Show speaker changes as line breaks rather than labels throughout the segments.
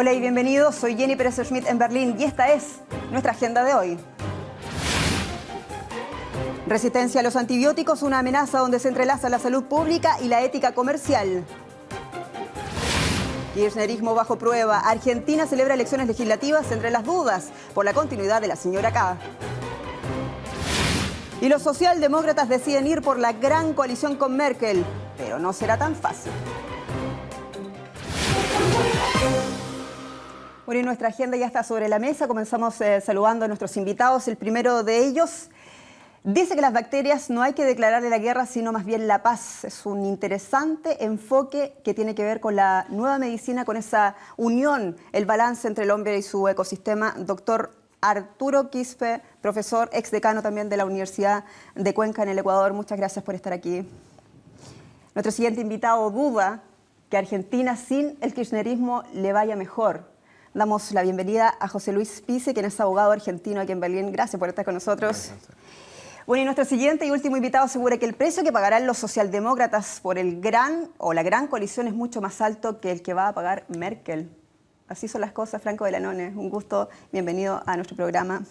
Hola y bienvenidos, soy Jenny Pérez Schmidt en Berlín y esta es nuestra agenda de hoy. Resistencia a los antibióticos, una amenaza donde se entrelaza la salud pública y la ética comercial. Kirchnerismo bajo prueba. Argentina celebra elecciones legislativas entre las dudas por la continuidad de la señora K. Y los socialdemócratas deciden ir por la gran coalición con Merkel, pero no será tan fácil. Bueno, y nuestra agenda ya está sobre la mesa. Comenzamos saludando a nuestros invitados. El primero de ellos dice que las bacterias no hay que declararle la guerra, sino más bien la paz. Es un interesante enfoque que tiene que ver con la nueva medicina, con esa unión, el balance entre el hombre y su ecosistema. Doctor Arturo Quispe, profesor, exdecano también de la Universidad de Cuenca en el Ecuador. Muchas gracias por estar aquí. Nuestro siguiente invitado duda que a Argentina sin el kirchnerismo le vaya mejor. Damos la bienvenida a José Luis Pise, quien es abogado argentino aquí en Berlín. Gracias por estar con nosotros. Bueno, y nuestro siguiente y último invitado asegura que el precio que pagarán los socialdemócratas por la gran coalición es mucho más alto que el que va a pagar Merkel. Así son las cosas. Franco Delanone, un gusto, bienvenido a nuestro programa.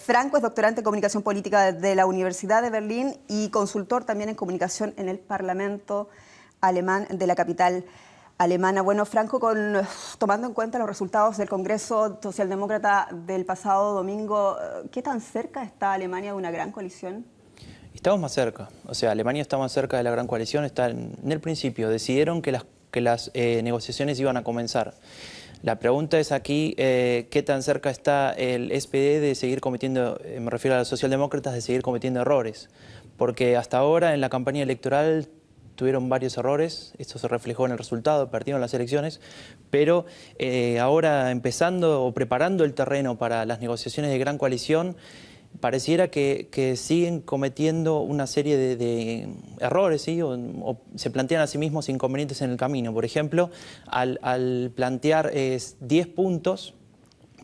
Franco es doctorante en comunicación política de la Universidad de Berlín y consultor también en comunicación en el Parlamento alemán de la capital alemana. Bueno, Franco, tomando en cuenta los resultados del Congreso Socialdemócrata del pasado domingo, ¿qué tan cerca está Alemania de una gran coalición?
Estamos más cerca. O sea, Alemania está más cerca de la gran coalición. Está en el principio. Decidieron que las negociaciones iban a comenzar. La pregunta es aquí, ¿qué tan cerca está el SPD de seguir cometiendo, me refiero a los socialdemócratas, de seguir cometiendo errores? Porque hasta ahora en la campaña electoral tuvieron varios errores, esto se reflejó en el resultado, perdieron las elecciones, pero ahora empezando o preparando el terreno para las negociaciones de gran coalición, pareciera que siguen cometiendo una serie de errores, ¿sí? o se plantean a sí mismos inconvenientes en el camino. Por ejemplo, al plantear 10 puntos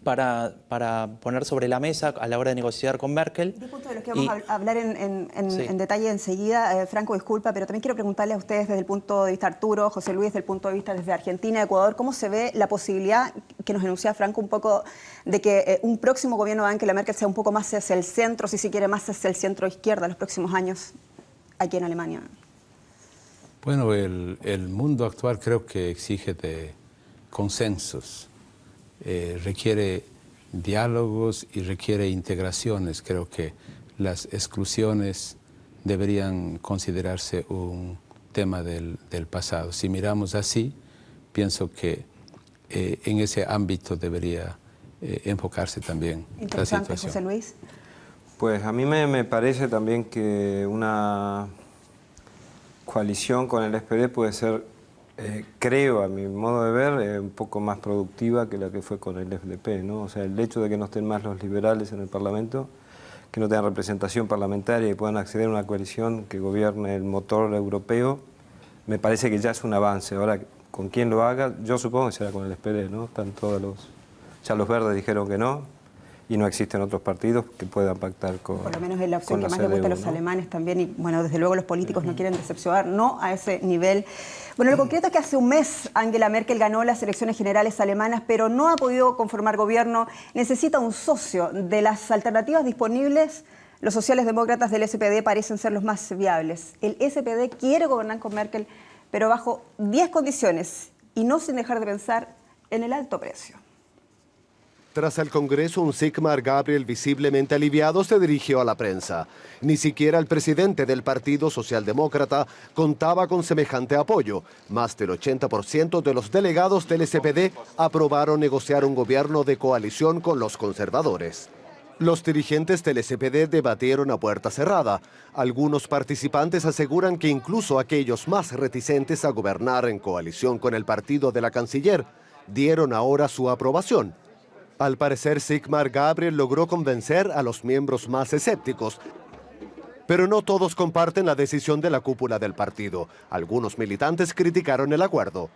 para poner sobre la mesa a la hora de negociar con Merkel.
10 puntos de los que vamos a hablar en detalle enseguida. Franco, disculpa, pero también quiero preguntarle a ustedes desde el punto de vista Arturo, José Luis, desde el punto de vista desde Argentina, Ecuador, ¿cómo se ve la posibilidad que nos enuncia Franco un poco de que un próximo gobierno de Angela Merkel sea un poco más hacia el centro, si se quiere, más hacia el centro-izquierda en los próximos años aquí en Alemania?
Bueno, el mundo actual creo que exige de consensos. Requiere diálogos y requiere integraciones. Creo que las exclusiones deberían considerarse un tema del pasado. Si miramos así, pienso que en ese ámbito debería enfocarse también la situación.
José Luis.
Pues a mí me parece también que una coalición con el SPD puede ser, creo, a mi modo de ver, un poco más productiva que la que fue con el FDP, ¿no? O sea, el hecho de que no estén más los liberales en el Parlamento, que no tengan representación parlamentaria y puedan acceder a una coalición que gobierne el motor europeo, me parece que ya es un avance. Ahora, con quién lo haga, yo supongo que será con el SPD, ¿no? Están todos ya los verdes dijeron que no, y no existen otros partidos que puedan pactar con
por lo menos es la opción que más le
CDU,
gusta a los
¿no?
alemanes también, y bueno, desde luego los políticos no quieren decepcionar, no a ese nivel. Bueno, lo concreto es que hace un mes Angela Merkel ganó las elecciones generales alemanas, pero no ha podido conformar gobierno, necesita un socio. De las alternativas disponibles, los socialdemócratas del SPD parecen ser los más viables. El SPD quiere gobernar con Merkel, pero bajo 10 condiciones, y no sin dejar de pensar en el alto precio.
Tras el Congreso, un Sigmar Gabriel visiblemente aliviado se dirigió a la prensa. Ni siquiera el presidente del Partido Socialdemócrata contaba con semejante apoyo. Más del 80% de los delegados del SPD aprobaron negociar un gobierno de coalición con los conservadores. Los dirigentes del SPD debatieron a puerta cerrada. Algunos participantes aseguran que incluso aquellos más reticentes a gobernar en coalición con el partido de la canciller dieron ahora su aprobación. Al parecer, Sigmar Gabriel logró convencer a los miembros más escépticos, pero no todos comparten la decisión de la cúpula del partido. Algunos militantes criticaron el acuerdo.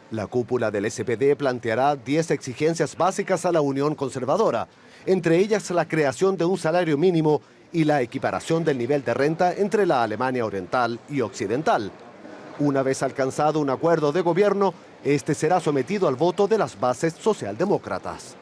La cúpula del SPD planteará 10 exigencias básicas a la Unión Conservadora, entre ellas la creación de un salario mínimo y la equiparación del nivel de renta entre la Alemania oriental y occidental. Una vez alcanzado un acuerdo de gobierno, este será sometido al voto de las bases socialdemócratas.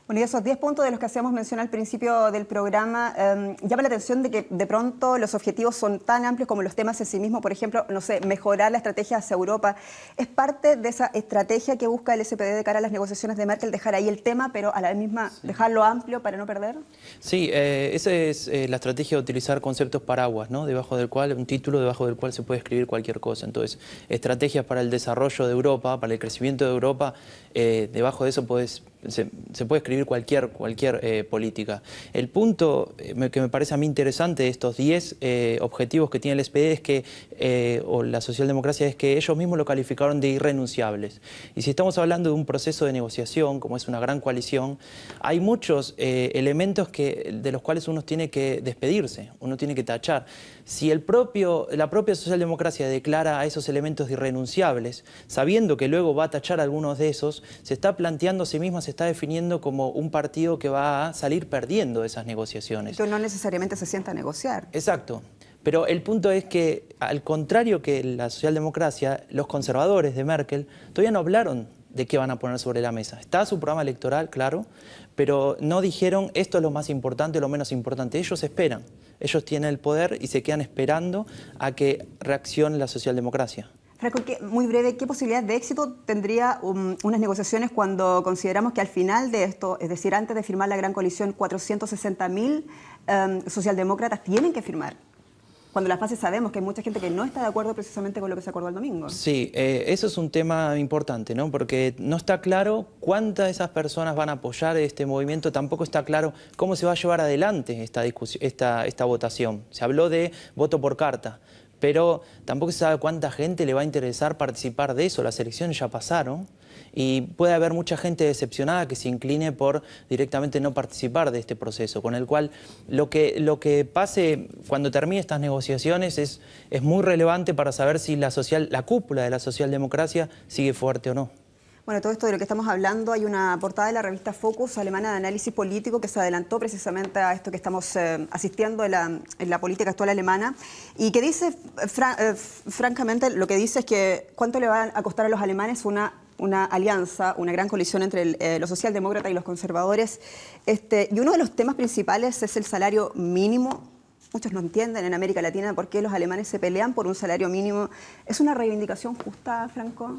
Bueno, y esos 10 puntos de los que hacíamos mención al principio del programa, llama la atención de que de pronto los objetivos son tan amplios como los temas en sí mismos. Por ejemplo, no sé, mejorar la estrategia hacia Europa. ¿Es parte de esa estrategia que busca el SPD de cara a las negociaciones de Merkel, dejar ahí el tema, pero a la vez misma dejarlo amplio para no perder?
Sí, esa es la estrategia de utilizar conceptos paraguas, ¿no? Un título debajo del cual se puede escribir cualquier cosa. Entonces, estrategias para el desarrollo de Europa, para el crecimiento de Europa, debajo de eso se puede escribir cualquier política. El punto que me parece a mí interesante de estos 10 objetivos que tiene el SPD es que, o la socialdemocracia, es que ellos mismos lo calificaron de irrenunciables. Y si estamos hablando de un proceso de negociación, como es una gran coalición, hay muchos elementos de los cuales uno tiene que despedirse, uno tiene que tachar. Si la propia socialdemocracia declara a esos elementos de irrenunciables, sabiendo que luego va a tachar algunos de esos, se está planteando a sí misma, se está definiendo como un partido que va a salir perdiendo de esas negociaciones.
Que no necesariamente se sienta a negociar.
Exacto. Pero el punto es que, al contrario que la socialdemocracia, los conservadores de Merkel todavía no hablaron de qué van a poner sobre la mesa. Está su programa electoral, claro, pero no dijeron esto es lo más importante o lo menos importante. Ellos esperan, ellos tienen el poder y se quedan esperando a que reaccione la socialdemocracia.
Franco, muy breve, ¿qué posibilidad de éxito tendría unas negociaciones cuando consideramos que al final de esto, es decir, antes de firmar la gran coalición, 460.000 socialdemócratas tienen que firmar? Cuando en la fase sabemos que hay mucha gente que no está de acuerdo precisamente con lo que se acordó el domingo.
Sí, eso es un tema importante, ¿no? Porque no está claro cuántas de esas personas van a apoyar este movimiento, tampoco está claro cómo se va a llevar adelante esta votación. Se habló de voto por carta, pero tampoco se sabe cuánta gente le va a interesar participar de eso. Las elecciones ya pasaron y puede haber mucha gente decepcionada que se incline por directamente no participar de este proceso, con el cual lo que pase cuando termine estas negociaciones es muy relevante para saber si la cúpula de la socialdemocracia sigue fuerte o no.
Bueno, todo esto de lo que estamos hablando, hay una portada de la revista Focus alemana de análisis político que se adelantó precisamente a esto que estamos asistiendo en la política actual alemana y que dice, francamente, lo que dice es que cuánto le va a costar a los alemanes una alianza, una gran coalición entre los socialdemócratas y los conservadores. Y uno de los temas principales es el salario mínimo. Muchos no entienden en América Latina por qué los alemanes se pelean por un salario mínimo. ¿Es una reivindicación justa, Franco?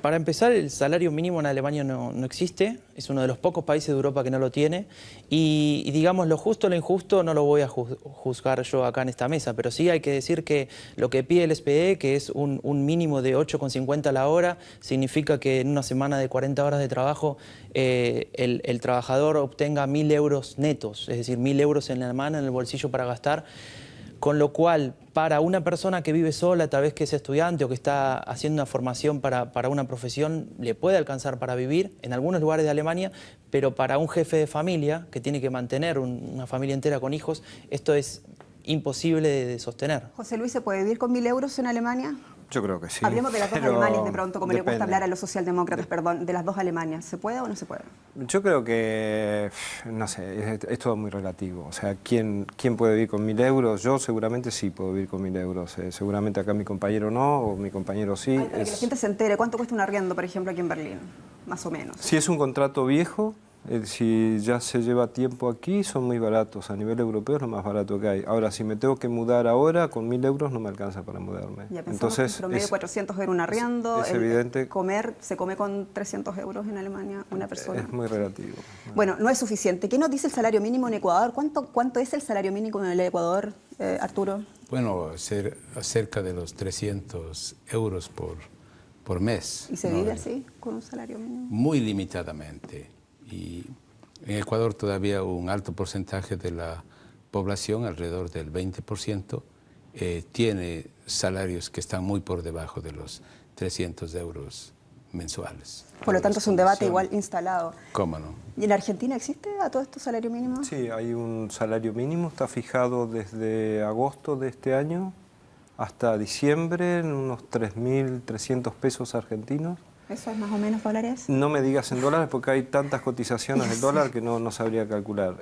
Para empezar, el salario mínimo en Alemania no existe, es uno de los pocos países de Europa que no lo tiene y digamos lo justo o lo injusto no lo voy a juzgar yo acá en esta mesa, pero sí hay que decir que lo que pide el SPD, que es un mínimo de 8,50 la hora, significa que en una semana de 40 horas de trabajo el trabajador obtenga 1.000 euros netos, es decir, 1.000 euros en la mano, en el bolsillo para gastar. Con lo cual, para una persona que vive sola, tal vez que es estudiante o que está haciendo una formación para una profesión, le puede alcanzar para vivir en algunos lugares de Alemania, pero para un jefe de familia que tiene que mantener una familia entera con hijos, esto es imposible de sostener.
José Luis, ¿se puede vivir con 1.000 euros en Alemania?
Yo creo que sí.
Hablemos de las dos Alemanias de pronto, como
depende.
le gusta hablar a los socialdemócratas, perdón, de las dos Alemanias. ¿Se puede o no se puede?
Yo creo que, no sé, es todo muy relativo. O sea, ¿quién puede vivir con 1.000 euros? Yo seguramente sí puedo vivir con 1.000 euros. Seguramente acá mi compañero no, o mi compañero sí.
Ay, para que la gente se entere, ¿cuánto cuesta un arriendo, por ejemplo, aquí en Berlín? Más o menos.
Si es un contrato viejo, si ya se lleva tiempo aquí, son muy baratos. A nivel europeo es lo más barato que hay. Ahora, si me tengo que mudar ahora, con 1.000 euros no me alcanza para mudarme.
Ya pensamos
Entonces,
que en promedio 400 euros un arriendo.
es evidente.
Se come con 300 euros en Alemania una persona.
Es muy relativo.
Bueno, no es suficiente. ¿Qué nos dice el salario mínimo en Ecuador? ¿Cuánto es el salario mínimo en el Ecuador, Arturo?
Bueno, cerca de los 300 euros por mes.
¿Y se vive así, con un salario mínimo?
Muy limitadamente. Y en Ecuador todavía un alto porcentaje de la población, alrededor del 20%, tiene salarios que están muy por debajo de los 300 euros mensuales.
Por lo tanto es un debate igual instalado.
¿Cómo no?
¿Y en Argentina existe a todo esto salario mínimo?
Sí, hay un salario mínimo, está fijado desde agosto de este año hasta diciembre en unos 3.300 pesos argentinos.
¿Eso es más o menos dólares?
No me digas en dólares porque hay tantas cotizaciones del dólar que no sabría calcular.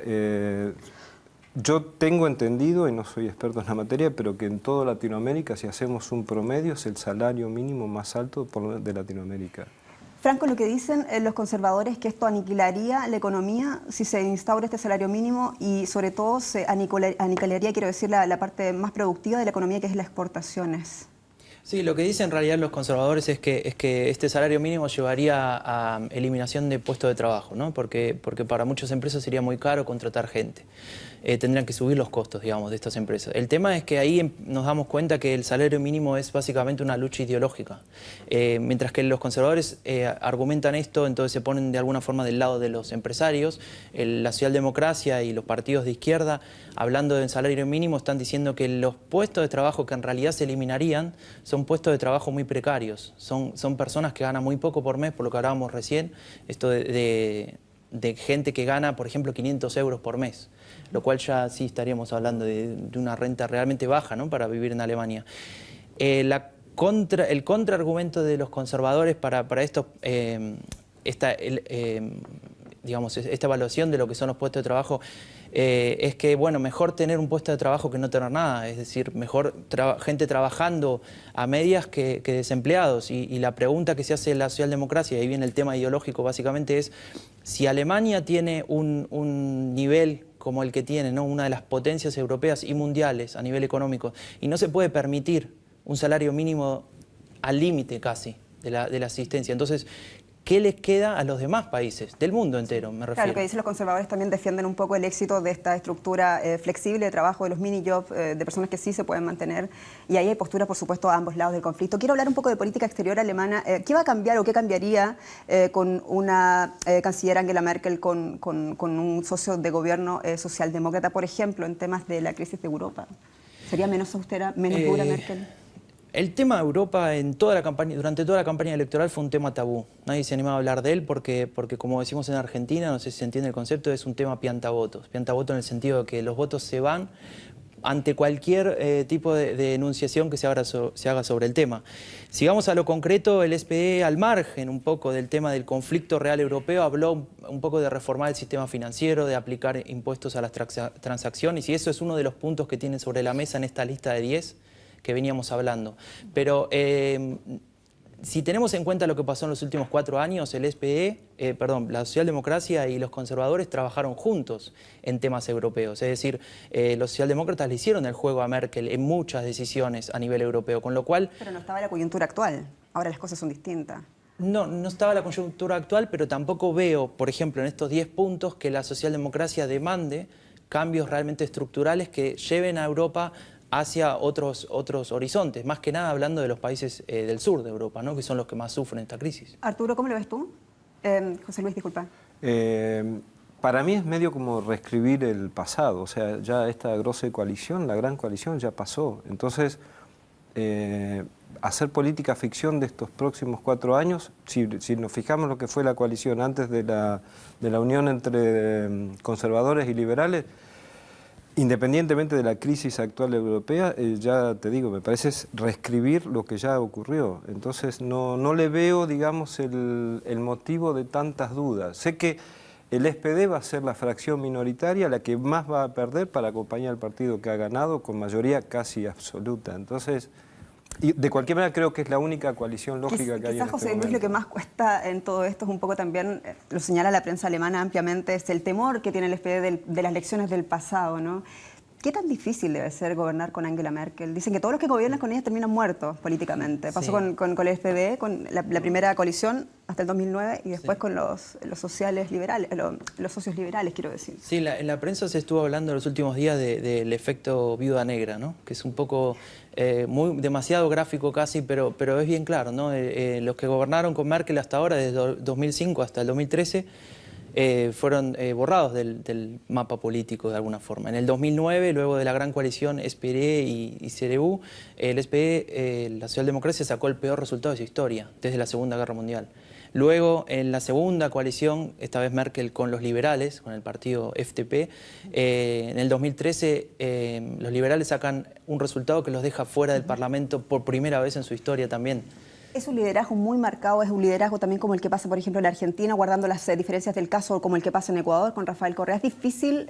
Yo tengo entendido, y no soy experto en la materia, pero que en toda Latinoamérica, si hacemos un promedio, es el salario mínimo más alto de Latinoamérica.
Franco, lo que dicen los conservadores es que esto aniquilaría la economía si se instaura este salario mínimo y sobre todo se aniquilaría, quiero decir, la parte más productiva de la economía, que es las exportaciones.
Sí, lo que dicen en realidad los conservadores es que este salario mínimo llevaría a eliminación de puestos de trabajo, ¿no? Porque para muchas empresas sería muy caro contratar gente. Tendrían que subir los costos, digamos, de estas empresas. El tema es que ahí nos damos cuenta que el salario mínimo es básicamente una lucha ideológica. Mientras que los conservadores argumentan esto, entonces se ponen de alguna forma del lado de los empresarios. La socialdemocracia y los partidos de izquierda, hablando del salario mínimo, están diciendo que los puestos de trabajo que en realidad se eliminarían son puestos de trabajo muy precarios. Son personas que ganan muy poco por mes, por lo que hablábamos recién, esto de gente que gana, por ejemplo, 500 euros por mes, lo cual ya sí estaríamos hablando de una renta realmente baja, ¿no?, para vivir en Alemania. El contraargumento de los conservadores para esto, digamos, esta evaluación de lo que son los puestos de trabajo, es que, bueno, mejor tener un puesto de trabajo que no tener nada, es decir, mejor gente trabajando a medias que desempleados. Y la pregunta que se hace la socialdemocracia, y ahí viene el tema ideológico básicamente, es si Alemania tiene un nivel como el que tiene, ¿no?, una de las potencias europeas y mundiales a nivel económico, y no se puede permitir un salario mínimo al límite casi de la asistencia. Entonces, ¿qué les queda a los demás países? Del mundo entero, me refiero.
Claro, lo que dicen los conservadores también defienden un poco el éxito de esta estructura flexible de trabajo, de los mini-jobs, de personas que sí se pueden mantener. Y ahí hay posturas, por supuesto, a ambos lados del conflicto. Quiero hablar un poco de política exterior alemana. ¿Qué va a cambiar o qué cambiaría con una canciller Angela Merkel, con un socio de gobierno socialdemócrata, por ejemplo, en temas de la crisis de Europa? ¿Sería menos austera, menos dura Merkel?
El tema de Europa durante toda la campaña electoral fue un tema tabú. Nadie se animaba a hablar de él porque como decimos en Argentina, no sé si se entiende el concepto, es un tema piantavotos. Piantavotos en el sentido de que los votos se van ante cualquier tipo de enunciación que se haga sobre el tema. Si vamos a lo concreto, el SPD, al margen un poco del tema del conflicto real europeo, habló un poco de reformar el sistema financiero, de aplicar impuestos a las transacciones, y eso es uno de los puntos que tienen sobre la mesa en esta lista de 10 que veníamos hablando. Pero si tenemos en cuenta lo que pasó en los últimos 4 años, el SPD, la socialdemocracia y los conservadores trabajaron juntos en temas europeos. Es decir, los socialdemócratas le hicieron el juego a Merkel en muchas decisiones a nivel europeo, con lo cual...
Pero no estaba la coyuntura actual. Ahora las cosas son distintas.
No estaba la coyuntura actual, pero tampoco veo, por ejemplo, en estos 10 puntos, que la socialdemocracia demande cambios realmente estructurales que lleven a Europa hacia otros horizontes, más que nada hablando de los países del sur de Europa, ¿no?, que son los que más sufren esta crisis.
Arturo, ¿cómo lo ves tú? José Luis, disculpa.
Para mí es medio como reescribir el pasado, o sea, ya esta grosa coalición, la gran coalición ya pasó. Entonces, hacer política ficción de estos próximos 4 años, si nos fijamos lo que fue la coalición antes de la unión entre conservadores y liberales, independientemente de la crisis actual europea, ya te digo, me parece es reescribir lo que ya ocurrió. Entonces no le veo, digamos, el motivo de tantas dudas. Sé que el SPD va a ser la fracción minoritaria, la que más va a perder para acompañar al partido que ha ganado con mayoría casi absoluta. Entonces, y de cualquier manera creo que es la única coalición lógica que hay en este
José
momento.
Luis, lo que más cuesta en todo esto es un poco también, lo señala la prensa alemana ampliamente, es el temor que tiene el SPD de las lecciones del pasado, ¿no? ¿Qué tan difícil debe ser gobernar con Angela Merkel? Dicen que todos los que gobiernan con ella terminan muertos políticamente. Pasó con el SPD, con la primera coalición hasta el 2009 y después con los sociales liberales, los socios liberales, quiero decir. Sí,
en la prensa se estuvo hablando en los últimos días del efecto viuda negra, ¿no?, que es un poco demasiado gráfico casi, pero es bien claro, ¿no? Los que gobernaron con Merkel hasta ahora, desde 2005 hasta el 2013, fueron borrados del mapa político de alguna forma. En el 2009, luego de la gran coalición SPD y CDU, el SPD, la socialdemocracia, sacó el peor resultado de su historia desde la Segunda Guerra Mundial. Luego, en la segunda coalición, esta vez Merkel con los liberales, con el partido FDP, en el 2013 los liberales sacan un resultado que los deja fuera del Parlamento por primera vez en su historia también.
Es un liderazgo muy marcado, es un liderazgo también como el que pasa, por ejemplo, en la Argentina, guardando las diferencias del caso, como el que pasa en Ecuador con Rafael Correa. Es difícil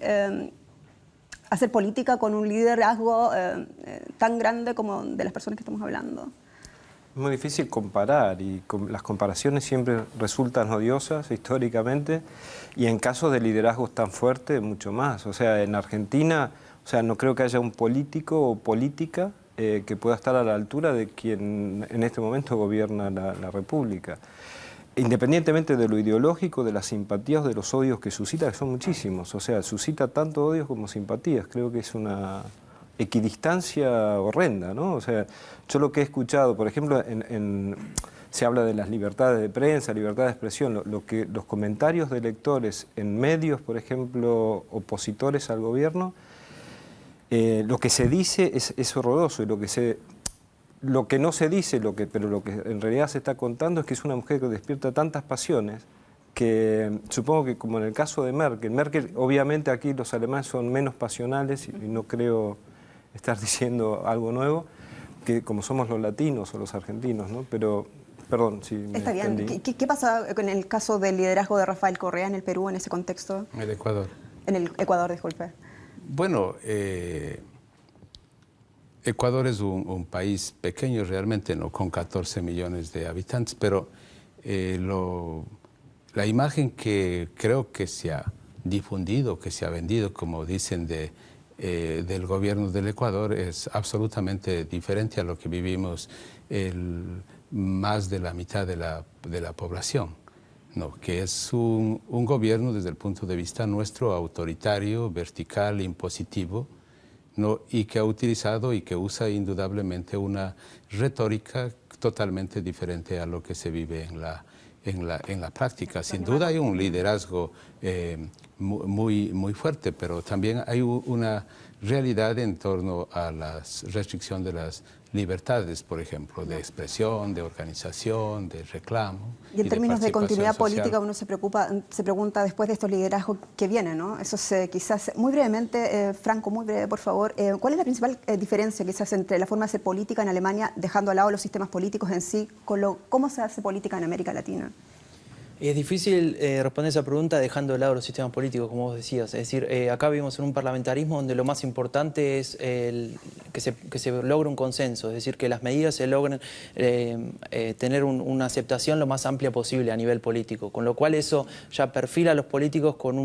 hacer política con un liderazgo tan grande como de las personas que estamos hablando?
Es muy difícil comparar y las comparaciones siempre resultan odiosas históricamente y en casos de liderazgos tan fuertes mucho más. O sea, en Argentina, o sea, no creo que haya un político o política que pueda estar a la altura de quien en este momento gobierna la República. Independientemente de lo ideológico, de las simpatías, de los odios que suscita, que son muchísimos. O sea, suscita tanto odios como simpatías. Creo que es una equidistancia horrenda, ¿no? O sea, yo lo que he escuchado, por ejemplo, se habla de las libertades de prensa, libertad de expresión, los comentarios de lectores en medios, por ejemplo, opositores al gobierno, lo que se dice es horroroso y lo que no se dice, pero lo que en realidad se está contando es que es una mujer que despierta tantas pasiones que supongo que como en el caso de Merkel, obviamente aquí los alemanes son menos pasionales y no creo estar diciendo algo nuevo, que como somos los latinos o los argentinos, ¿no? Pero, perdón, si me
Está bien.
extendí.
¿Qué pasa con el caso del liderazgo de Rafael Correa en el Perú en ese contexto?
En el Ecuador.
En el Ecuador, disculpe.
Bueno, Ecuador es un país pequeño realmente, ¿no? Con 14 millones de habitantes, pero la imagen que creo que se ha difundido, que se ha vendido, como dicen, del gobierno del Ecuador es absolutamente diferente a lo que vivimos más de la mitad de la población, ¿no? Que es un gobierno desde el punto de vista nuestro autoritario, vertical, impositivo, ¿no? Y que ha utilizado y que usa indudablemente una retórica totalmente diferente a lo que se vive en la práctica. Sin duda hay un liderazgo muy fuerte, pero también hay una realidad en torno a la restricción de las libertades, por ejemplo, de expresión, de organización, de reclamo.
Y en términos de continuidad
participación social.
política, uno se pregunta después de estos liderazgos que vienen, ¿no? Eso quizás, muy brevemente, Franco, muy breve, por favor, ¿cuál es la principal diferencia quizás entre la forma de hacer política en Alemania, dejando al lado los sistemas políticos en sí, con cómo se hace política en América Latina?
Es difícil responder esa pregunta dejando de lado los sistemas políticos, como vos decías. Es decir, acá vivimos en un parlamentarismo donde lo más importante es que se logre un consenso, es decir, que las medidas se logren tener una aceptación lo más amplia posible a nivel político, con lo cual eso ya perfila a los políticos con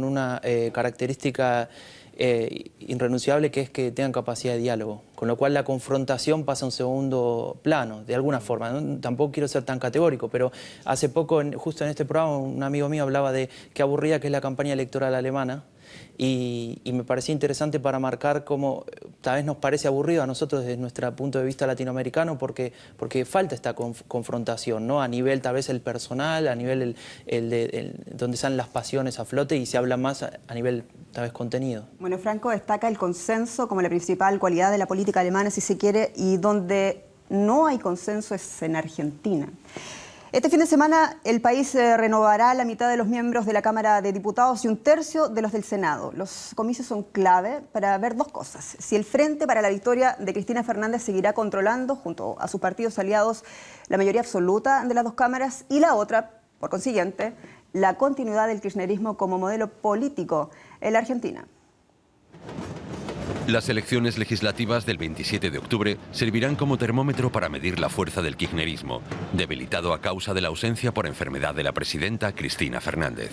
una característica irrenunciable, que es que tengan capacidad de diálogo, con lo cual la confrontación pasa a un segundo plano, de alguna forma, ¿no? Tampoco quiero ser tan categórico, pero hace poco, justo en este programa, un amigo mío hablaba de qué aburrida que es la campaña electoral alemana, y me parecía interesante para marcar cómo tal vez nos parece aburrido a nosotros desde nuestro punto de vista latinoamericano porque falta esta confrontación, ¿no? A nivel tal vez el personal, a nivel donde salen las pasiones a flote y se habla más a nivel tal vez contenido.
Bueno, Franco destaca el consenso como la principal cualidad de la política alemana, si se quiere, y donde no hay consenso es en Argentina. Este fin de semana el país renovará la mitad de los miembros de la Cámara de Diputados y un tercio de los del Senado. Los comicios son clave para ver dos cosas: si el Frente para la Victoria de Cristina Fernández seguirá controlando, junto a sus partidos aliados, la mayoría absoluta de las dos cámaras, y la otra, por consiguiente, la continuidad del kirchnerismo como modelo político en la Argentina.
Las elecciones legislativas del 27 de octubre servirán como termómetro para medir la fuerza del kirchnerismo, debilitado a causa de la ausencia por enfermedad de la presidenta Cristina Fernández.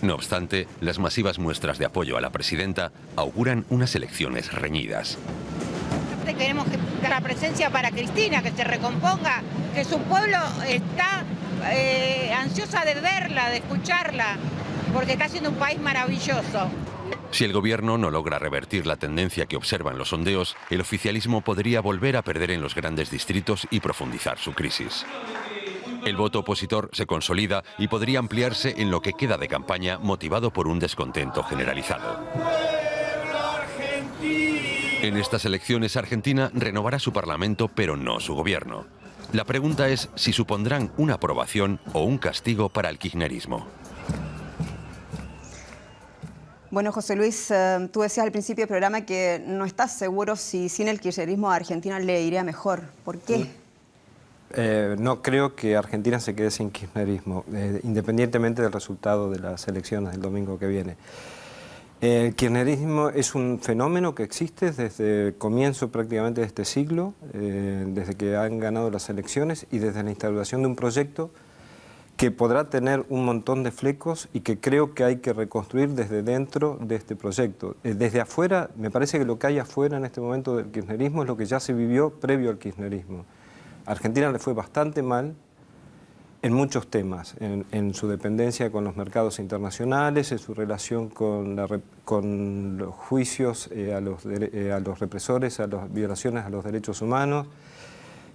No obstante, las masivas muestras de apoyo a la presidenta auguran unas elecciones reñidas.
Queremos que la presencia para Cristina, que se recomponga, que su pueblo está ansiosa de verla, de escucharla, porque está siendo un país maravilloso.
Si el gobierno no logra revertir la tendencia que observan los sondeos, el oficialismo podría volver a perder en los grandes distritos y profundizar su crisis. El voto opositor se consolida y podría ampliarse en lo que queda de campaña, motivado por un descontento generalizado. En estas elecciones, Argentina renovará su parlamento, pero no su gobierno. La pregunta es si supondrán una aprobación o un castigo para el kirchnerismo.
Bueno, José Luis, tú decías al principio del programa que no estás seguro si sin el kirchnerismo a Argentina le iría mejor. ¿Por qué?
No creo que Argentina se quede sin kirchnerismo, independientemente del resultado de las elecciones del domingo que viene. El kirchnerismo es un fenómeno que existe desde el comienzo prácticamente de este siglo, desde que han ganado las elecciones y desde la instauración de un proyecto que podrá tener un montón de flecos y que creo que hay que reconstruir desde dentro de este proyecto. Desde afuera, me parece que lo que hay afuera en este momento del kirchnerismo es lo que ya se vivió previo al kirchnerismo. A Argentina le fue bastante mal en muchos temas, en su dependencia con los mercados internacionales, en su relación con los juicios a los represores, a las violaciones a los derechos humanos,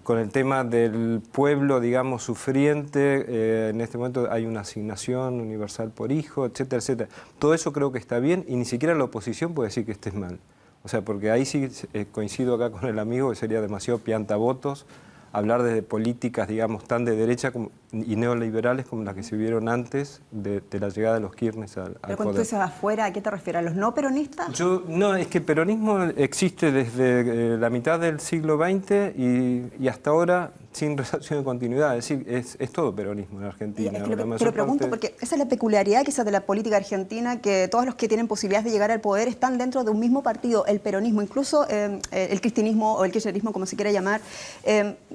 con el tema del pueblo, digamos, sufriente. En este momento hay una asignación universal por hijo, etcétera, etcétera. Todo eso creo que está bien y ni siquiera la oposición puede decir que esté mal. O sea, porque ahí sí coincido acá con el amigo que sería demasiado piantavotos hablar de políticas, digamos, tan de derecha y neoliberales como las que se vieron antes de la llegada de los Kirchner al
Pero cuando tú
poder.
dices afuera, ¿a qué te refieres? ¿A los no peronistas?
No, es que el peronismo existe desde la mitad del siglo XX y hasta ahora sin relación de continuidad, es decir, es todo peronismo en Argentina.
Es que te lo pregunto porque esa es la peculiaridad quizás de la política argentina, que todos los que tienen posibilidades de llegar al poder están dentro de un mismo partido, el peronismo, incluso el cristinismo o el kirchnerismo, como se quiera llamar.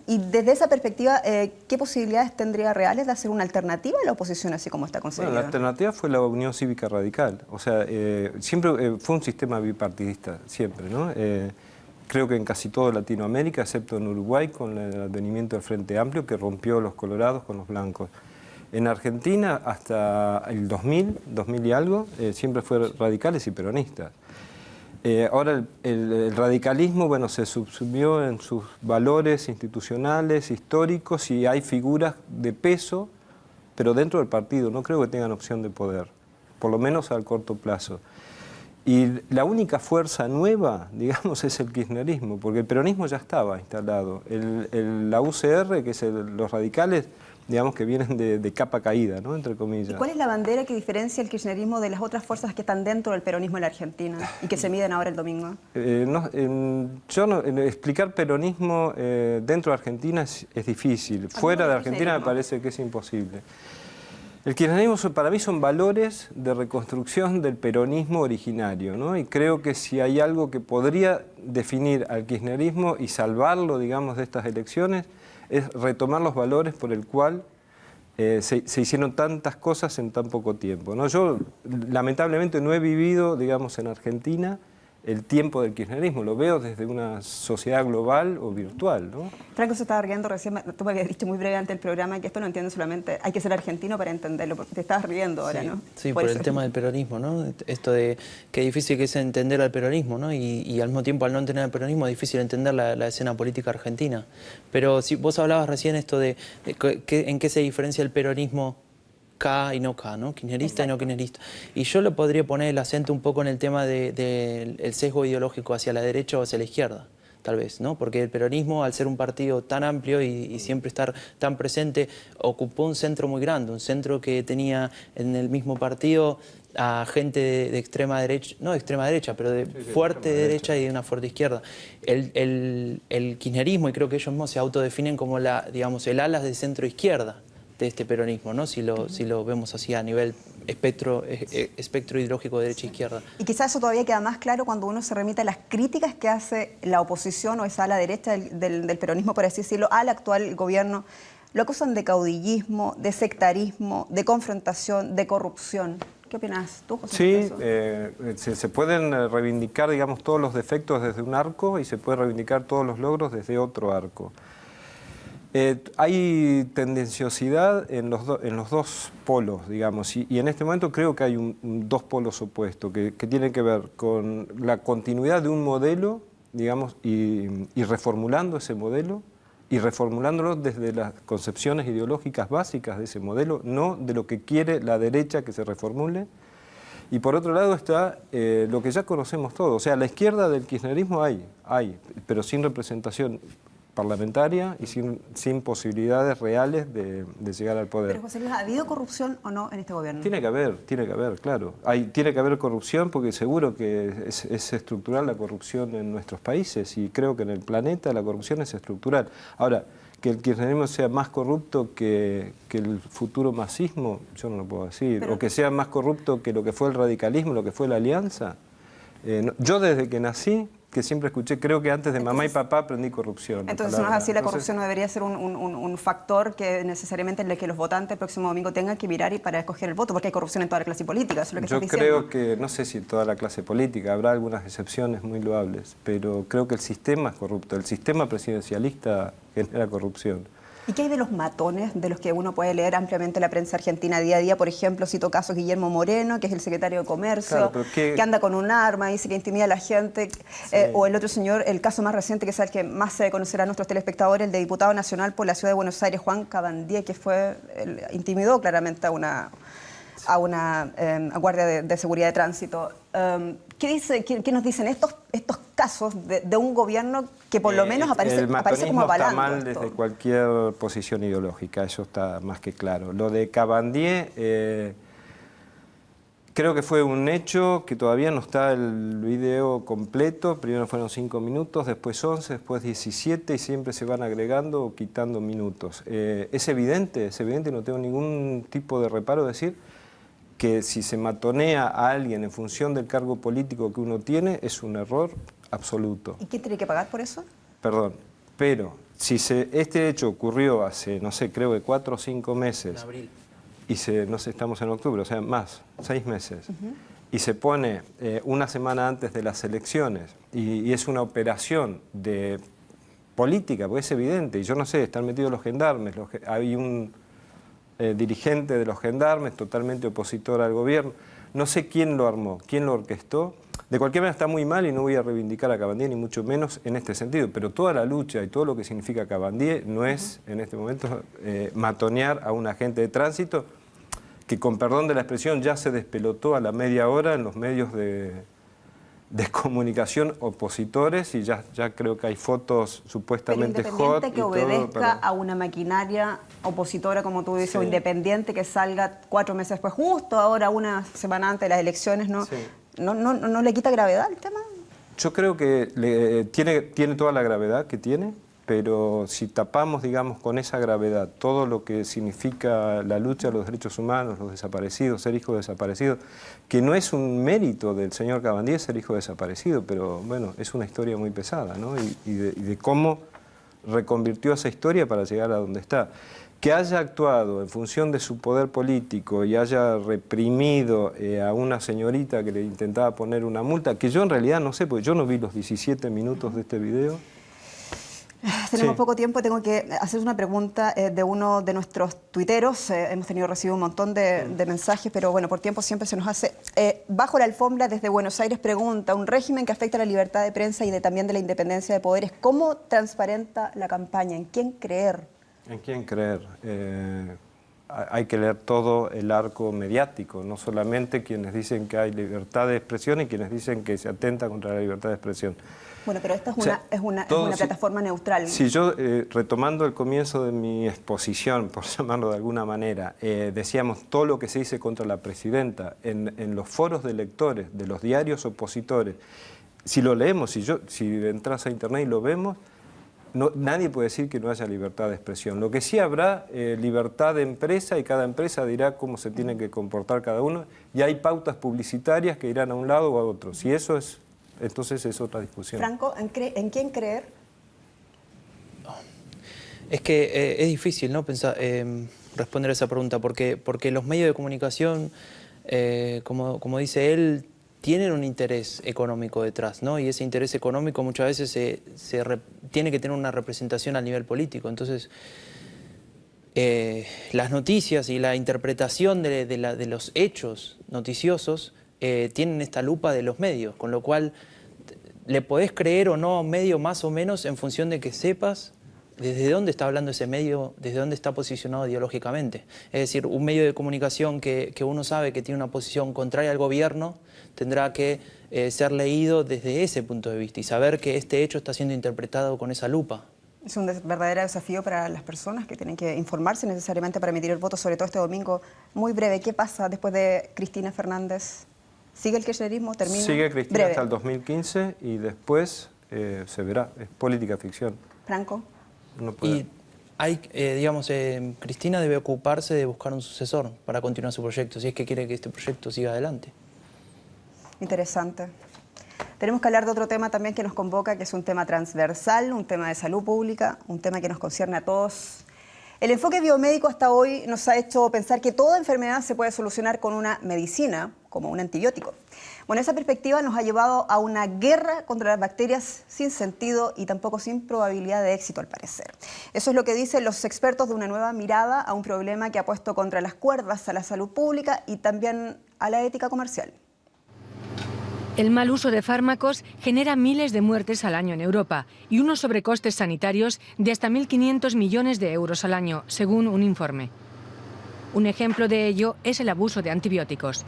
Y desde esa perspectiva, ¿qué posibilidades tendría reales de hacer una alternativa a la oposición así como está concebida?
Bueno, la alternativa fue la Unión Cívica Radical, o sea, siempre fue un sistema bipartidista, siempre, ¿no? Creo que en casi toda Latinoamérica, excepto en Uruguay, con el advenimiento del Frente Amplio, que rompió los colorados con los blancos. En Argentina, hasta el 2000 y algo, siempre fue radicales y peronistas. Ahora el radicalismo, bueno, se subsumió en sus valores institucionales, históricos, y hay figuras de peso, pero dentro del partido no creo que tengan opción de poder, por lo menos al corto plazo. Y la única fuerza nueva, digamos, es el kirchnerismo, porque el peronismo ya estaba instalado. La UCR, que es los radicales, digamos que vienen de capa caída, ¿no? Entre comillas.
¿Y cuál es la bandera que diferencia el kirchnerismo de las otras fuerzas que están dentro del peronismo en la Argentina y que se miden ahora el domingo?
Explicar peronismo dentro de Argentina es difícil. Fuera de Argentina me parece que es imposible. El kirchnerismo para mí son valores de reconstrucción del peronismo originario, ¿no? Y creo que si hay algo que podría definir al kirchnerismo y salvarlo, digamos, de estas elecciones, es retomar los valores por el cual se hicieron tantas cosas en tan poco tiempo, ¿no? Yo lamentablemente no he vivido, digamos, en Argentina el tiempo del kirchnerismo, lo veo desde una sociedad global o virtual, ¿no?
Franco se estaba riendo recién, tú me habías dicho muy breve ante el programa que esto no entiende solamente, hay que ser argentino para entenderlo, porque te estabas riendo ahora,
sí,
¿no?
Sí, por el tema del peronismo, ¿no? Esto de qué difícil que es entender al peronismo, ¿no? Y al mismo tiempo, al no entender al peronismo, es difícil entender la escena política argentina. Pero si vos hablabas recién esto de en qué se diferencia el peronismo K y no K, ¿no? Kirchnerista y no kirchnerista. Y yo le podría poner el acento un poco en el tema del sesgo ideológico hacia la derecha o hacia la izquierda, tal vez, ¿no? Porque el peronismo, al ser un partido tan amplio y siempre estar tan presente, ocupó un centro muy grande, un centro que tenía en el mismo partido a gente de extrema derecha, no de extrema derecha, pero de fuerte derecha y de una fuerte izquierda. El kirchnerismo, y creo que ellos mismos se autodefinen como digamos, el alas de centro izquierda de este peronismo, ¿no? Si lo vemos así a nivel espectro ideológico de derecha e izquierda.
Y quizás eso todavía queda más claro cuando uno se remite a las críticas que hace la oposición o esa ala derecha del peronismo, por así decirlo, al actual gobierno. Lo acusan de caudillismo, de sectarismo, de confrontación, de corrupción. ¿Qué opinas tú, José?
Sí, se pueden reivindicar, digamos, todos los defectos desde un arco y se puede reivindicar todos los logros desde otro arco. Hay tendenciosidad en los dos polos, digamos, y en este momento creo que hay dos polos opuestos que tienen que ver con la continuidad de un modelo, digamos, y reformulando ese modelo, y reformulándolo desde las concepciones ideológicas básicas de ese modelo, no de lo que quiere la derecha que se reformule. Y por otro lado está lo que ya conocemos todos, o sea, la izquierda del kirchnerismo hay, pero sin representación parlamentaria y sin posibilidades reales de llegar al poder.
Pero José Luis, ¿ha habido corrupción o no en este gobierno?
Tiene que haber, claro. Tiene que haber corrupción porque seguro que es estructural la corrupción en nuestros países y creo que en el planeta la corrupción es estructural. Ahora, que el kirchnerismo sea más corrupto que el futuro masismo, yo no lo puedo decir. O que sea más corrupto que lo que fue el radicalismo, lo que fue la alianza. Yo desde que nací, que siempre escuché, creo que antes de mamá y papá aprendí corrupción.
Entonces, no es así, la corrupción no debería ser un factor que necesariamente en el que los votantes el próximo domingo tengan que mirar y para escoger el voto, porque hay corrupción en toda la clase política, eso es lo que
yo
estás diciendo.
creo que, no sé si en toda la clase política, habrá algunas excepciones muy loables, pero creo que el sistema es corrupto, el sistema presidencialista genera corrupción.
¿Y qué hay de los matones, de los que uno puede leer ampliamente en la prensa argentina día a día? Por ejemplo, cito casos Guillermo Moreno, que es el secretario de Comercio,
claro,
que anda con un arma, dice que intimida a la gente. Sí. O el otro señor, el caso más reciente, que es el que más se conocerá a nuestros telespectadores, el de diputado nacional por la Ciudad de Buenos Aires, Juan Cabandier, que intimidó claramente a una guardia de seguridad de tránsito. ¿Qué nos dicen estos casos de un gobierno que por lo menos aparece como avalando?
Está mal desde cualquier posición ideológica, eso está más que claro. Lo de Cabandier, creo que fue un hecho que todavía no está el video completo. Primero fueron 5 minutos, después 11, después 17 y siempre se van agregando o quitando minutos. Es evidente, no tengo ningún tipo de reparo de decir que si se matonea a alguien en función del cargo político que uno tiene, es un error absoluto.
¿Y quién tiene que pagar por eso?
Perdón, pero si este hecho ocurrió hace, no sé, creo que 4 o 5 meses, en abril, y no sé, estamos en octubre, o sea, más, 6 meses, y se pone una semana antes de las elecciones, y es una operación de política, porque es evidente, y yo no sé, están metidos los gendarmes, hay un dirigente de los gendarmes, totalmente opositor al gobierno. No sé quién lo armó, quién lo orquestó. De cualquier manera está muy mal y no voy a reivindicar a Cabandier, ni mucho menos en este sentido, pero toda la lucha y todo lo que significa Cabandier no es, en este momento, matonear a un agente de tránsito que, con perdón de la expresión, ya se despelotó a la media hora en los medios de comunicación opositores y ya creo que hay fotos supuestamente hot.
Pero independiente que obedezca a una maquinaria opositora, como tú dices, sí, o independiente que salga 4 meses después, justo ahora, una semana antes de las elecciones, ¿no? Sí. ¿No le quita gravedad el tema?
Yo creo que tiene toda la gravedad que tiene, pero si tapamos, digamos, con esa gravedad todo lo que significa la lucha de los derechos humanos, los desaparecidos, ser hijo de desaparecido, que no es un mérito del señor Cabandier ser hijo de desaparecido, pero bueno, es una historia muy pesada, ¿no? Y de cómo reconvirtió esa historia para llegar a donde está. Que haya actuado en función de su poder político y haya reprimido a una señorita que le intentaba poner una multa, que yo en realidad no sé, porque yo no vi los 17 minutos de este video.
Tenemos poco tiempo, tengo que hacer una pregunta de uno de nuestros tuiteros. Hemos recibido un montón de mensajes, pero bueno, por tiempo siempre se nos hace. Bajo la alfombra, desde Buenos Aires, pregunta: un régimen que afecta a la libertad de prensa y también de la independencia de poderes, ¿cómo transparenta la campaña? ¿En quién creer?
¿En quién creer? Hay que leer todo el arco mediático, no solamente quienes dicen que hay libertad de expresión y quienes dicen que se atenta contra la libertad de expresión.
Bueno, pero esta es una plataforma neutral.
Si yo, retomando el comienzo de mi exposición, por llamarlo de alguna manera, decíamos todo lo que se dice contra la presidenta en los foros de lectores, de los diarios opositores, si lo leemos, si entras a internet y lo vemos, nadie puede decir que no haya libertad de expresión. Lo que sí habrá libertad de empresa y cada empresa dirá cómo se tiene que comportar cada uno y hay pautas publicitarias que irán a un lado o a otro. Si eso es... Entonces es otra discusión.
Franco, ¿en quién creer?
Es que es difícil, ¿no? Responder a esa pregunta, porque los medios de comunicación, como dice él, tienen un interés económico detrás, ¿no? Y ese interés económico muchas veces tiene que tener una representación a nivel político. Entonces, las noticias y la interpretación de los hechos noticiosos tienen esta lupa de los medios, con lo cual le podés creer o no a un medio más o menos en función de que sepas desde dónde está hablando ese medio, desde dónde está posicionado ideológicamente. Es decir, un medio de comunicación que uno sabe que tiene una posición contraria al gobierno tendrá que ser leído desde ese punto de vista y saber que este hecho está siendo interpretado con esa lupa.
Es un verdadero desafío para las personas que tienen que informarse necesariamente para emitir el voto, sobre todo este domingo. Muy breve, ¿qué pasa después de Cristina Fernández? ¿Sigue el kirchnerismo? ¿Termina?
Sigue Cristina
breve.
hasta el 2015 y después se verá. Es política ficción.
Franco.
No puede.
Y hay, digamos, Cristina debe ocuparse de buscar un sucesor para continuar su proyecto, si es que quiere que este proyecto siga adelante.
Interesante. Tenemos que hablar de otro tema también que nos convoca, que es un tema transversal, un tema de salud pública, un tema que nos concierne a todos. El enfoque biomédico hasta hoy nos ha hecho pensar que toda enfermedad se puede solucionar con una medicina, como un antibiótico. Bueno, esa perspectiva nos ha llevado a una guerra contra las bacterias sin sentido y tampoco sin probabilidad de éxito, al parecer. Eso es lo que dicen los expertos de una nueva mirada a un problema que ha puesto contra las cuerdas a la salud pública y también a la ética comercial.
El mal uso de fármacos genera miles de muertes al año en Europa y unos sobrecostes sanitarios de hasta 1.500 millones de euros al año, según un informe. Un ejemplo de ello es el abuso de antibióticos.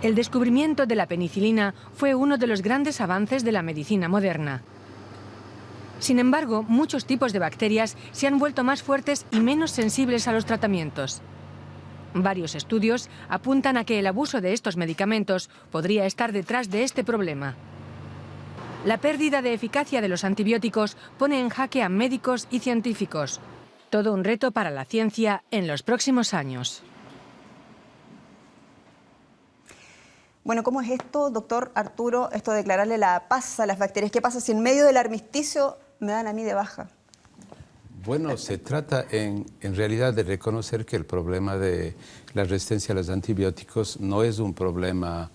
El descubrimiento de la penicilina fue uno de los grandes avances de la medicina moderna. Sin embargo, muchos tipos de bacterias se han vuelto más fuertes y menos sensibles a los tratamientos. Varios estudios apuntan a que el abuso de estos medicamentos podría estar detrás de este problema. La pérdida de eficacia de los antibióticos pone en jaque a médicos y científicos. Todo un reto para la ciencia en los próximos años.
Bueno, ¿cómo es esto, doctor Arturo, esto de declararle la paz a las bacterias? ¿Qué pasa si en medio del armisticio me dan a mí de baja?
Bueno, se trata en realidad de reconocer que el problema de la resistencia a los antibióticos no es un problema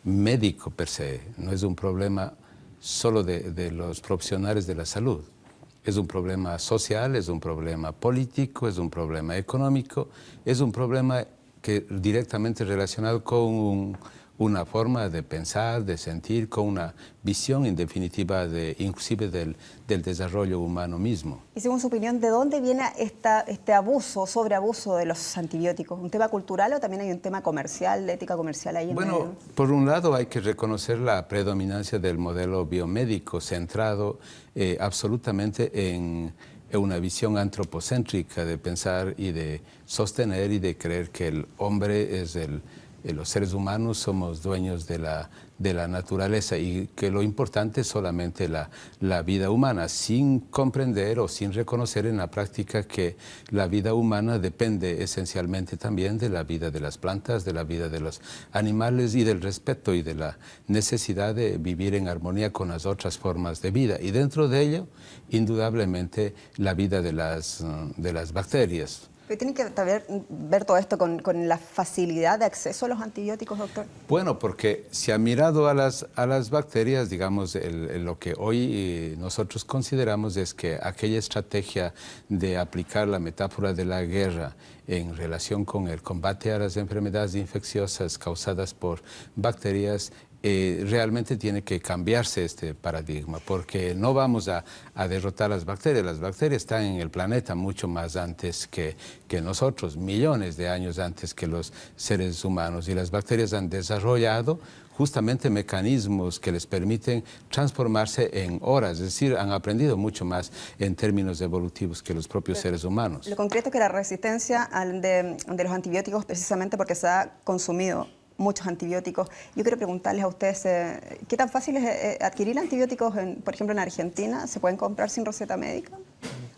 médico per se, no es un problema solo de los profesionales de la salud. Es un problema social, es un problema político, es un problema económico, es un problema que directamente relacionado con una forma de pensar, de sentir, con una visión en definitiva inclusive del desarrollo humano mismo.
Y según su opinión, ¿de dónde viene este abuso, sobreabuso de los antibióticos? ¿Un tema cultural o también hay un tema comercial, de ética comercial ahí en medio?
Bueno, por un lado hay que reconocer la predominancia del modelo biomédico centrado absolutamente en una visión antropocéntrica de pensar y de sostener y de creer que el hombre es los seres humanos somos dueños de la naturaleza y que lo importante es solamente la vida humana, sin comprender o sin reconocer en la práctica que la vida humana depende esencialmente también de la vida de las plantas, de la vida de los animales y del respeto y de la necesidad de vivir en armonía con las otras formas de vida. Y dentro de ello, indudablemente, la vida de las bacterias.
¿Pero tiene que ver todo esto con la facilidad de acceso a los antibióticos, doctor?
Bueno, porque se ha mirado a las bacterias, digamos, lo que hoy nosotros consideramos es que aquella estrategia de aplicar la metáfora de la guerra en relación con el combate a las enfermedades infecciosas causadas por bacterias realmente tiene que cambiarse este paradigma, porque no vamos a derrotar las bacterias. Las bacterias están en el planeta mucho más antes que nosotros, millones de años antes que los seres humanos, y las bacterias han desarrollado justamente mecanismos que les permiten transformarse en horas, es decir, han aprendido mucho más en términos evolutivos que los propios seres humanos.
Lo concreto es que la resistencia de los antibióticos, precisamente porque se ha consumido muchos antibióticos. Yo quiero preguntarles a ustedes, ¿qué tan fácil es adquirir antibióticos, por ejemplo, en Argentina? ¿Se pueden comprar sin receta médica?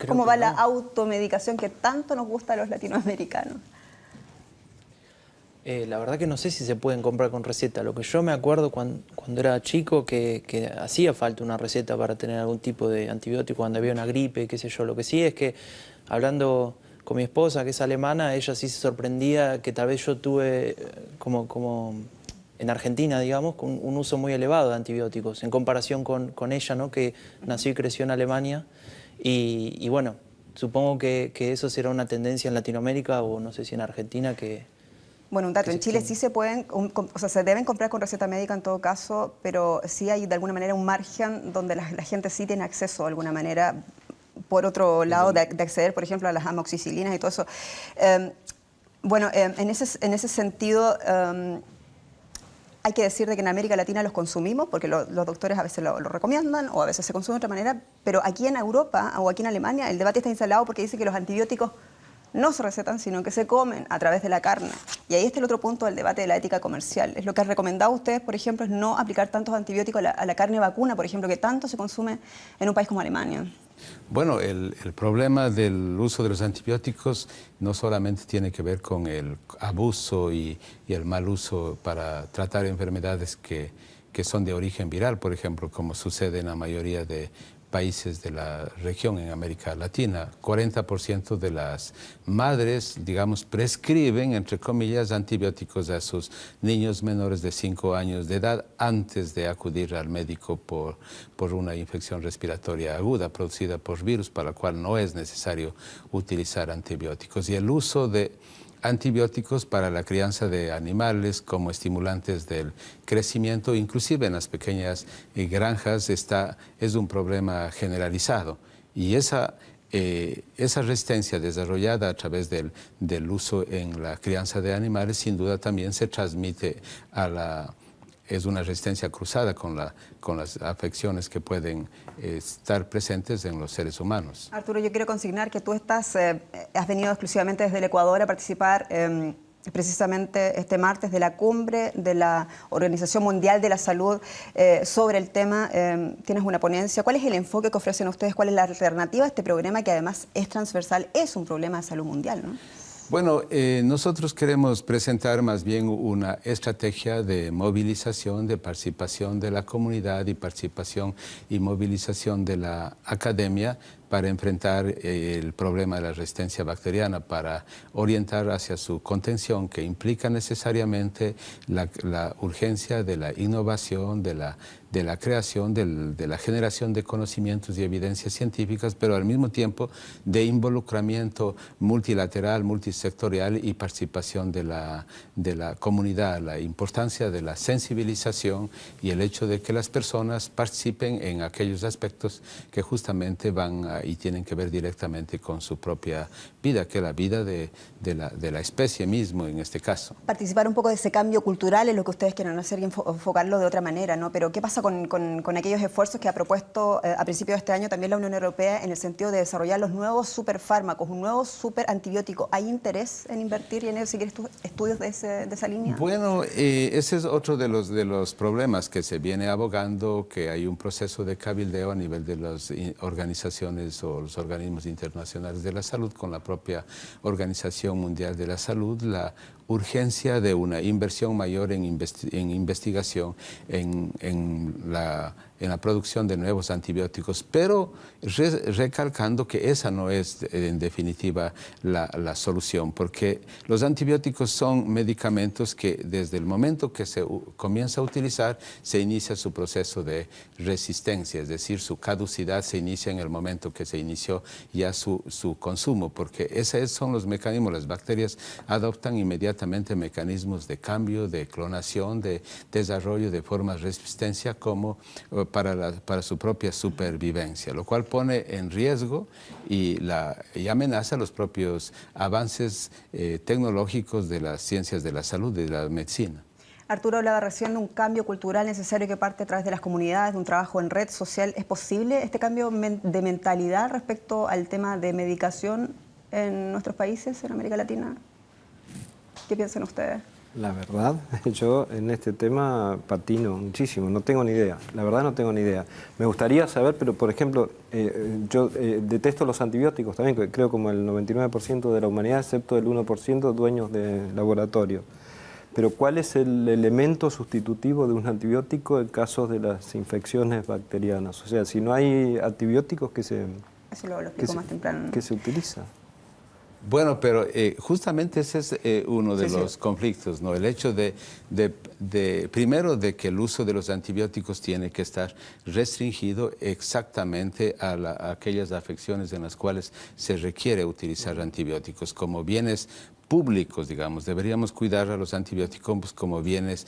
¿Cómo va la automedicación que tanto nos gusta a los latinoamericanos?
La verdad que no sé si se pueden comprar con receta. Lo que yo me acuerdo cuando era chico que hacía falta una receta para tener algún tipo de antibiótico cuando había una gripe, qué sé yo. Lo que sí es que, hablando con mi esposa, que es alemana, ella sí se sorprendía que tal vez yo tuve, como en Argentina, digamos, un uso muy elevado de antibióticos, en comparación con ella, ¿no?, que nació y creció en Alemania. Y bueno, supongo que eso será una tendencia en Latinoamérica, o no sé si en Argentina, que...
Bueno, un dato, en Chile sí se pueden, o sea, se deben comprar con receta médica en todo caso, pero sí hay de alguna manera un margen donde la gente sí tiene acceso de alguna manera, por otro lado, de acceder, por ejemplo, a las amoxicilinas y todo eso. Bueno, en ese sentido, hay que decir de que en América Latina los consumimos, porque los doctores a veces lo recomiendan o a veces se consume de otra manera, pero aquí en Europa o aquí en Alemania el debate está instalado porque dice que los antibióticos no se recetan, sino que se comen a través de la carne. Y ahí está el otro punto del debate de la ética comercial. Es lo que han recomendado ustedes, por ejemplo, es no aplicar tantos antibióticos a la carne vacuna, por ejemplo, que tanto se consume en un país como Alemania.
Bueno, el problema del uso de los antibióticos no solamente tiene que ver con el abuso y el mal uso para tratar enfermedades que son de origen viral, por ejemplo, como sucede en la mayoría de países de la región en América Latina. 40% de las madres, digamos, prescriben, entre comillas, antibióticos a sus niños menores de 5 años de edad antes de acudir al médico por una infección respiratoria aguda producida por virus, para la cual no es necesario utilizar antibióticos. Y el uso de antibióticos para la crianza de animales como estimulantes del crecimiento, inclusive en las pequeñas granjas, es un problema generalizado. Y esa resistencia desarrollada a través del uso en la crianza de animales, sin duda también se transmite es una resistencia cruzada con las afecciones que pueden estar presentes en los seres humanos.
Arturo, yo quiero consignar que tú has venido exclusivamente desde el Ecuador a participar precisamente este martes de la cumbre de la Organización Mundial de la Salud sobre el tema. Tienes una ponencia. ¿Cuál es el enfoque que ofrecen ustedes? ¿Cuál es la alternativa a este programa que además es transversal? Es un problema de salud mundial, ¿no?
Bueno, nosotros queremos presentar más bien una estrategia de movilización, de participación de la comunidad y participación y movilización de la academia para enfrentar el problema de la resistencia bacteriana, para orientar hacia su contención, que implica necesariamente la urgencia de la innovación, de la creación, de la generación de conocimientos y evidencias científicas, pero al mismo tiempo de involucramiento multilateral, multisectorial y participación de la comunidad, la importancia de la sensibilización y el hecho de que las personas participen en aquellos aspectos que justamente van y tienen que ver directamente con su propia vida, que es la vida de la especie mismo en este caso.
Participar un poco de ese cambio cultural es lo que ustedes quieren hacer y enfocarlo de otra manera, ¿no? Pero ¿qué pasa con aquellos esfuerzos que ha propuesto a principios de este año también la Unión Europea en el sentido de desarrollar los nuevos superfármacos, un nuevo superantibiótico? ¿Hay interés en invertir y en seguir estudios de esa línea?
Bueno, ese es otro de los problemas que se viene abogando, que hay un proceso de cabildeo a nivel de las organizaciones o los organismos internacionales de la salud con la propia Organización Mundial de la Salud, la urgencia de una inversión mayor en investigación, en la producción de nuevos antibióticos, pero recalcando que esa no es en definitiva la solución, porque los antibióticos son medicamentos que desde el momento que se comienza a utilizar se inicia su proceso de resistencia, es decir, su caducidad se inicia en el momento que se inició ya su consumo, porque esos son los mecanismos. Las bacterias adoptan inmediatamente mecanismos de cambio, de clonación, de desarrollo de formas de resistencia como para su propia supervivencia, lo cual pone en riesgo y amenaza los propios avances tecnológicos de las ciencias de la salud y de la medicina.
Arturo hablaba recién de un cambio cultural necesario que parte a través de las comunidades, de un trabajo en red social. ¿Es posible este cambio de mentalidad respecto al tema de medicación en nuestros países, en América Latina? ¿Qué piensan ustedes?
La verdad, yo en este tema patino muchísimo, no tengo ni idea, la verdad no tengo ni idea. Me gustaría saber, pero por ejemplo, yo detesto los antibióticos también, que creo como el 99% de la humanidad, excepto el 1% dueños de laboratorio. Pero ¿cuál es el elemento sustitutivo de un antibiótico en casos de las infecciones bacterianas? O sea, si no hay antibióticos, ¿qué se utiliza?
Bueno, pero justamente ese es uno de los conflictos, ¿no? El hecho primero de que el uso de los antibióticos tiene que estar restringido exactamente a aquellas afecciones en las cuales se requiere utilizar antibióticos, como bienes públicos, digamos. Deberíamos cuidar a los antibióticos como bienes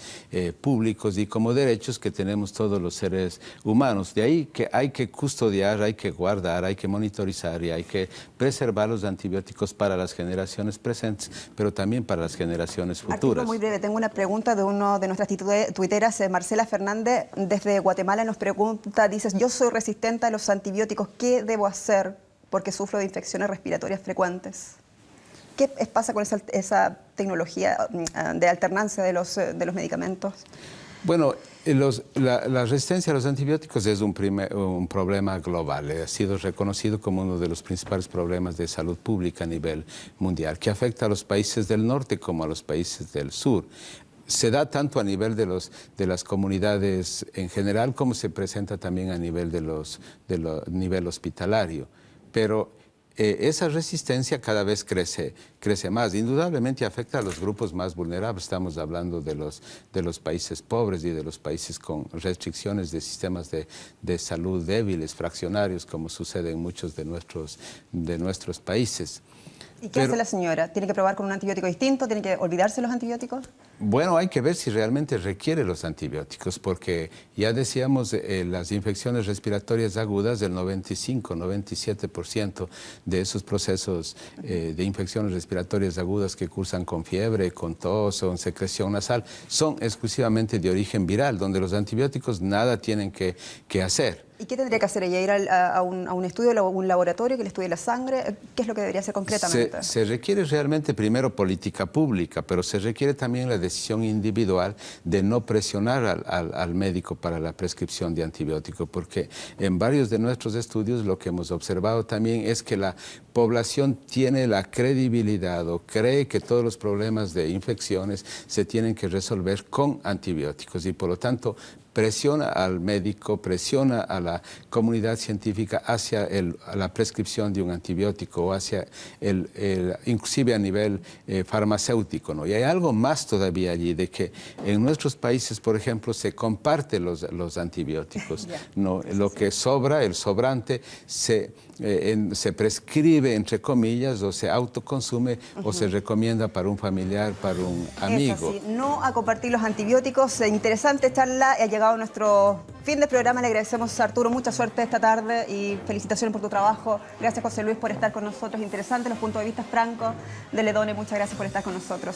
públicos y como derechos que tenemos todos los seres humanos. De ahí que hay que custodiar, hay que guardar, hay que monitorizar y hay que preservar los antibióticos para las generaciones presentes, pero también para las generaciones futuras.
Arturo, muy breve, tengo una pregunta de uno de nuestras tuiteras, Marcela Fernández, desde Guatemala nos pregunta, dices, yo soy resistente a los antibióticos, ¿qué debo hacer? Porque sufro de infecciones respiratorias frecuentes. ¿Qué pasa con esa tecnología de alternancia de los medicamentos?
Bueno, la resistencia a los antibióticos es un problema global. Ha sido reconocido como uno de los principales problemas de salud pública a nivel mundial, que afecta a los países del norte como a los países del sur. Se da tanto a nivel de las comunidades en general como se presenta también a nivel nivel hospitalario. Pero esa resistencia cada vez crece más. Indudablemente afecta a los grupos más vulnerables. Estamos hablando de los países pobres y de los países con restricciones de sistemas de salud débiles, fraccionarios, como sucede en muchos de nuestros países.
¿Y qué hace la señora? ¿Tiene que probar con un antibiótico distinto? ¿Tiene que olvidarse los antibióticos?
Bueno, hay que ver si realmente requiere los antibióticos, porque ya decíamos, las infecciones respiratorias agudas, el 95-97% de esos procesos de infecciones respiratorias agudas que cursan con fiebre, con tos o con secreción nasal, son exclusivamente de origen viral, donde los antibióticos nada tienen que hacer.
¿Y qué tendría que hacer ella? ¿Ir a un estudio, a un laboratorio que le estudie la sangre? ¿Qué es lo que debería hacer concretamente?
Se requiere realmente primero política pública, pero se requiere también la decisión individual de no presionar al médico para la prescripción de antibióticos, porque en varios de nuestros estudios lo que hemos observado también es que la población tiene la credibilidad o cree que todos los problemas de infecciones se tienen que resolver con antibióticos y por lo tanto presiona al médico, presiona a la comunidad científica hacia la prescripción de un antibiótico o hacia inclusive a nivel farmacéutico, ¿no? Y hay algo más todavía allí, de que en nuestros países, por ejemplo, se comparten los antibióticos, ¿no? Lo que sobra, el sobrante, se prescribe, entre comillas, o se autoconsume o se recomienda para un familiar, para un amigo.
Es así, no a compartir los antibióticos. Interesante charla, ha llegado a nuestro fin de programa. Le agradecemos a Arturo, mucha suerte esta tarde y felicitaciones por tu trabajo. Gracias, José Luis, por estar con nosotros. Interesante los puntos de vista francos de Ledone. Muchas gracias por estar con nosotros.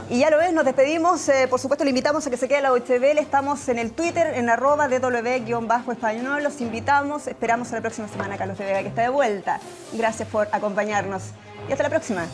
Y ya lo ves, nos despedimos. Por supuesto, le invitamos a que se quede a la OHB. Estamos en el Twitter, en @DW_español. Los invitamos. Esperamos a la próxima semana, Carlos de Vega, que está de vuelta. Gracias por acompañarnos. Y hasta la próxima.